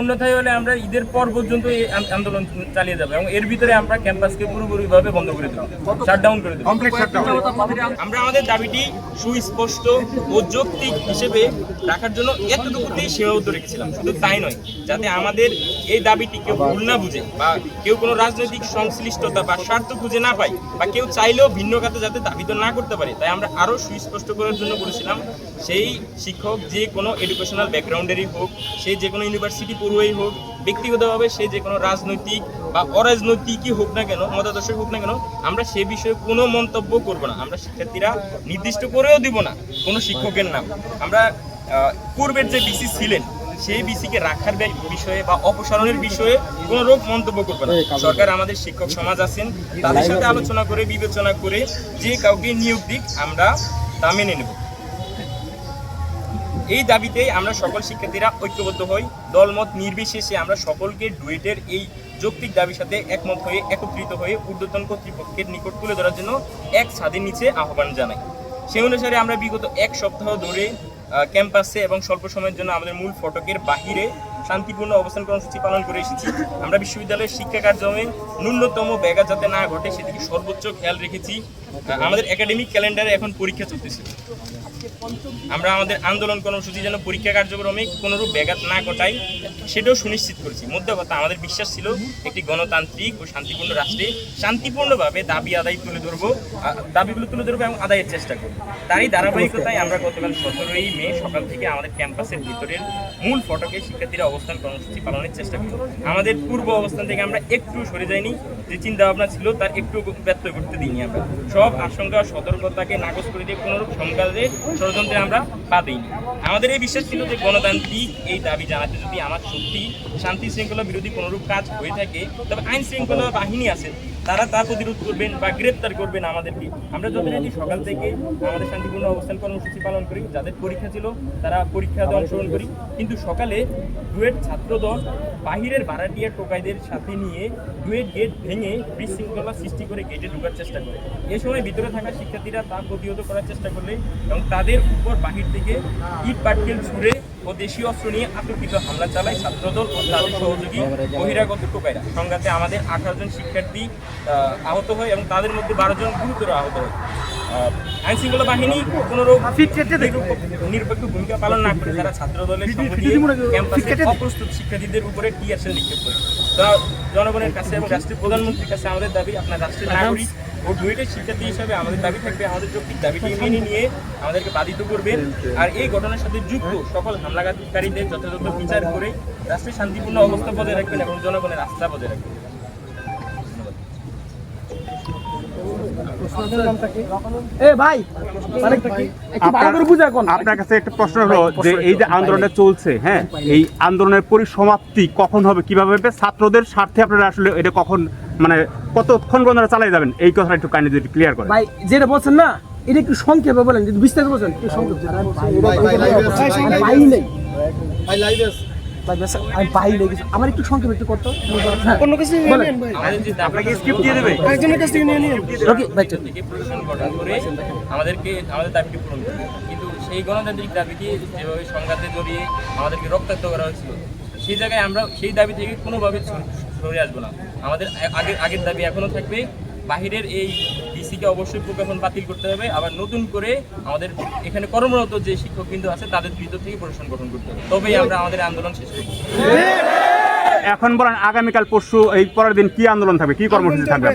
অন্যথায় হলে আমরা ঈদের পর পর্যন্ত এই আন্দোলন চালিয়ে যাবো এবং এর ভিতরে আমরা ক্যাম্পাসকে পুরোপুরিভাবে বন্ধ করে দেবো, শাটডাউন করে দেবো। আমরা আমাদের দাবিটি সুস্পষ্ট ও যৌক্তিক হিসেবে রাখার জন্য এতটুকুতেই সীমাবদ্ধ রেখেছিলাম। শুধু তাই নয়, যাতে আমাদের এই দাবিটি কেউ ভুল না বুঝে বা কেউ কোনো রাজনৈতিক সংশ্লিষ্টতা বা স্বার্থ খুঁজে না পায় বা কেউ চাইলেও ভিন্ন খাতে যাতে দাবিত না করতে পারে, তাই আমরা আরও সুস্পষ্ট করার জন্য বলেছিলাম সেই শিক্ষক যে কোনো এডুকেশনাল ব্যাকগ্রাউন্ডেরই হোক, সে যে কোনো ইউনিভার্সিটি পড়ুয়াই হোক, ব্যক্তিগতভাবে সে যে কোনো রাজনৈতিক বা অরাজনৈতিকই হোক না কেন, মতাদর্শই হোক না কেন, আমরা সে বিষয়ে কোনো মন্তব্য করব না। আমরা শিক্ষার্থীরা নির্দিষ্ট করেও দিব না কোনো শিক্ষকের নাম। আমরা পূর্বের যে বিসি ছিলেন সেই বিসিকে রাখার বিষয়ে বা অপসারণের বিষয়ে কোনো রকম মন্তব্য করবে না। সরকার আমাদের শিক্ষক সমাজ আছেন, তাদের সাথে আলোচনা করে বিবেচনা করে যে কাউকে নিয়োগ দিক আমরা তা মেনে নেব। এই দাবিতে আমরা সকল শিক্ষার্থীরা ঐক্যবদ্ধ হই, দলমত নির্বিশেষে আমরা সকলকে ডুয়েটের এই যৌক্তিক দাবির সাথে একমত হয়ে একত্রিত হয়ে ঊর্ধ্বতন কর্তৃপক্ষের নিকট তুলে ধরার জন্য এক ছাদের নিচে আহ্বান জানাই। সেই অনুসারে আমরা বিগত এক সপ্তাহ ধরে ক্যাম্পাসে এবং স্বল্প সময়ের জন্য আমাদের মূল ফটকের বাহিরে শান্তিপূর্ণ অবস্থান কর্মসূচি পালন করে এসেছি। আমরা বিশ্ববিদ্যালয়ের শিক্ষা কার্যক্রমে ন্যূনতম ব্যাঘাত যাতে না ঘটে সেদিকে সর্বোচ্চ খেয়াল রেখেছি। আমাদের একাডেমিক ক্যালেন্ডারে এখন পরীক্ষা চলতেছে, আমরা আমাদের আন্দোলন কর্মসূচি যেন পরীক্ষা কার্যক্রমে কোনোরূপ ব্যাঘাত না ঘটাই সেটাও সুনিশ্চিত করেছি। মধ্য কথা, আমাদের বিশ্বাস ছিল একটি গণতান্ত্রিক ও শান্তিপূর্ণ রাষ্ট্রে শান্তিপূর্ণভাবে দাবিগুলো তুলে ধরবো এবং আদায়ের চেষ্টা করব। তারই ধারাবাহিকতায় আমরা গতকাল 17ই মে সকাল থেকে আমাদের ক্যাম্পাসের ভিতরের মূল ফটকে শিক্ষার্থীরা অবস্থান কর্মসূচি পালনের চেষ্টা করব। আমাদের পূর্ব অবস্থান থেকে আমরা একটু সরে যাইনি, যে চিন্তা ভাবনা ছিল তার একটু ব্যত্যয় করতে দিইনি। আমরা সব আশঙ্কা সতর্কতাকে নাকচ করে দিয়ে কোনোরূপ সংঘাতে ষড়যন্ত্রে আমরা পা দিইনি। আমাদের এই বিশ্বাস ছিল যে গণতান্ত্রিক এই দাবি জানাতে যদি আমার সত্যি শান্তি শৃঙ্খলা বিরোধী কোনোরূপ কাজ হয়ে থাকে, তবে আইন শৃঙ্খলা বাহিনী আছে, তারা তা প্রতিরোধ করবেন বা গ্রেপ্তার করবেন আমাদেরকে। আমরা যথারীতি সকাল থেকে আমাদের শান্তিপূর্ণ অবস্থান কর্মসূচি পালন করি, যাদের পরীক্ষা ছিল তারা পরীক্ষাতে অংশগ্রহণ করি। কিন্তু সকালে ডুয়েট ছাত্রদল বাহিরের ভাড়াটিয়া টোকাইদের সাথে নিয়ে ডুয়েট গেট ভেঙে বিশৃঙ্খলা সৃষ্টি করে গেটে ঢোকার চেষ্টা করে। এ সময় ভিতরে থাকা শিক্ষার্থীরা তা প্রতিহত করার চেষ্টা করলে এবং তাদের উপর বাহির থেকে ইট পাটকেল ছুঁড়ে ও দেশীয় অস্ত্র নিয়ে আতঙ্কিত হামলা চালায় ছাত্রদল ও তাদের সহযোগী বহিরাগত টোকাইরা। সংঘাতে আমাদের 18 জন শিক্ষার্থী আহত হয় এবং তাদের মধ্যে 12 জন গুরুতর আহত হয়। আইন শৃঙ্খলা বাহিনী কোনোরকম নিরপেক্ষ ভূমিকা পালন না করে তারা ছাত্রদলের ক্যাম্পাসে অপ্রস্তুত শিক্ষার্থীদের উপরে টিয়ার শেল নিক্ষেপ করে। জনগণের কাছে এবং রাষ্ট্রের প্রধানমন্ত্রীর কাছে আমাদের দাবি, আপনার রাষ্ট্রের নাগরিক ও ডুয়েটের শিক্ষার্থী হিসাবে আমাদের দাবি থাকবে আমাদের যৌক্তিক দাবিটি মেনে নিয়ে আমাদেরকে বাধিত করবেন। আর এই ঘটনার সাথে যুক্ত সকল হামলাকারীদের যথাযথ বিচার করে রাষ্ট্রের শান্তিপূর্ণ অবস্থা বজায় রাখবেন এবং জনগণের আস্থা বজায় রাখবেন। আপনার কাছে একটা প্রশ্ন হলো যে এই যে আন্দোলনটা চলছে, হ্যাঁ, এই আন্দোলনের পরিসমাপ্তি কখন হবে, কিভাবে হবে, ছাত্রদের স্বার্থে আপনারা আসলে এটা কখন, মানে কতক্ষণ পর্যন্ত চালিয়ে যাবেন, এই কথাটা একটু কাইন্ডলি যদি ক্লিয়ার করেন। ভাই যেটা বলছেন না, এটা একটু সংক্ষেপে বলেন, যদি বিস্তারিত বলছেন একটু সংক্ষেপে। আমার একটু সংক্ষেপে একটু করতে অন্য কিছু আপনাকে স্ক্রিপ্ট দিয়ে দেবে, একজনের কাছ থেকে নিয়ে নিয়ে আমাদেরকে আমাদের দাবিটি পূরণ করবে। কিন্তু সেই গণতান্ত্রিক দাবিটি যেভাবে সংঘাতে জড়িয়ে আমাদেরকে রক্তাক্ত করা হয়েছিল, সেই জায়গায় আমরা সেই দাবি থেকে কোনোভাবে সরে আসবো না। আমাদের আগের দাবি এখনো থাকবে, বাহিরের এই ডিসিকে অবশ্যই প্রজ্ঞাপন বাতিল করতে হবে, আবার নতুন করে আমাদের এখানে কর্মরত যে শিক্ষকবৃন্দ আছে তাদের ভিতর থেকে প্রশাসন গঠন করতে হবে, তবেই আমরা আমাদের আন্দোলন শেষ করব। এখন বলেন আগামীকাল পরশু এই পরের দিন কি আন্দোলন থাকবে, কি কর্মসূচি থাকবে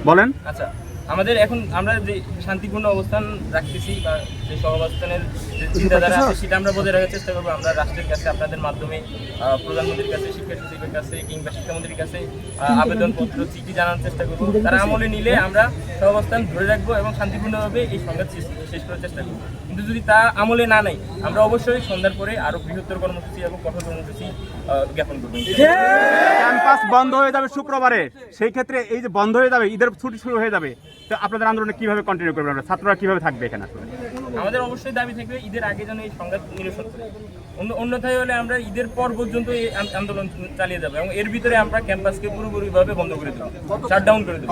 বলেন। আচ্ছা, আমাদের এখন আমরা যে শান্তিপূর্ণ অবস্থান রাখতেছি বা যে সহাবস্থানের যে চিন্তাধারা আছে সেটা আমরা বজায় রাখার চেষ্টা করবো। আমরা রাষ্ট্রের কাছে আপনাদের মাধ্যমে প্রধানমন্ত্রীর কাছে, শিক্ষা সচিবের কাছে কিংবা শিক্ষামন্ত্রীর কাছে আবেদনপত্র চিঠি জানার চেষ্টা করবো। তারা আমলে নিলে আমরা সহাবস্থান ধরে রাখবো এবং শান্তিপূর্ণভাবে এই সংঘাত শেষ করার চেষ্টা করবো। কিন্তু যদি তা আমলে না নেয়, আমরা অবশ্যই সন্ধ্যার পরে আরো বৃহত্তর কর্মসূচি এবং কঠোর কর্মসূচি জ্ঞাপন করবো। ক্যাম্পাস বন্ধ হয়ে যাবে শুক্রবারে, সেই ক্ষেত্রে এই যে বন্ধ হয়ে যাবে, ঈদের ছুটি শুরু হয়ে যাবে, তো আপনাদের আন্দোলনে কিভাবে কন্টিনিউ করবেন, ছাত্ররা কিভাবে থাকবে এখানে? আমাদের অবশ্যই দাবি থাকবে ঈদের আগে যেন এই সংঘাত নিরসন করে। অন্যথায় হলে আমরা ঈদের পর পর্যন্ত এই আন্দোলন চালিয়ে যাবো এবং এর ভিতরে আমরা ক্যাম্পাসকে পুরোপুরিভাবে বন্ধ করে দেবো, শাটডাউন করে দেবো।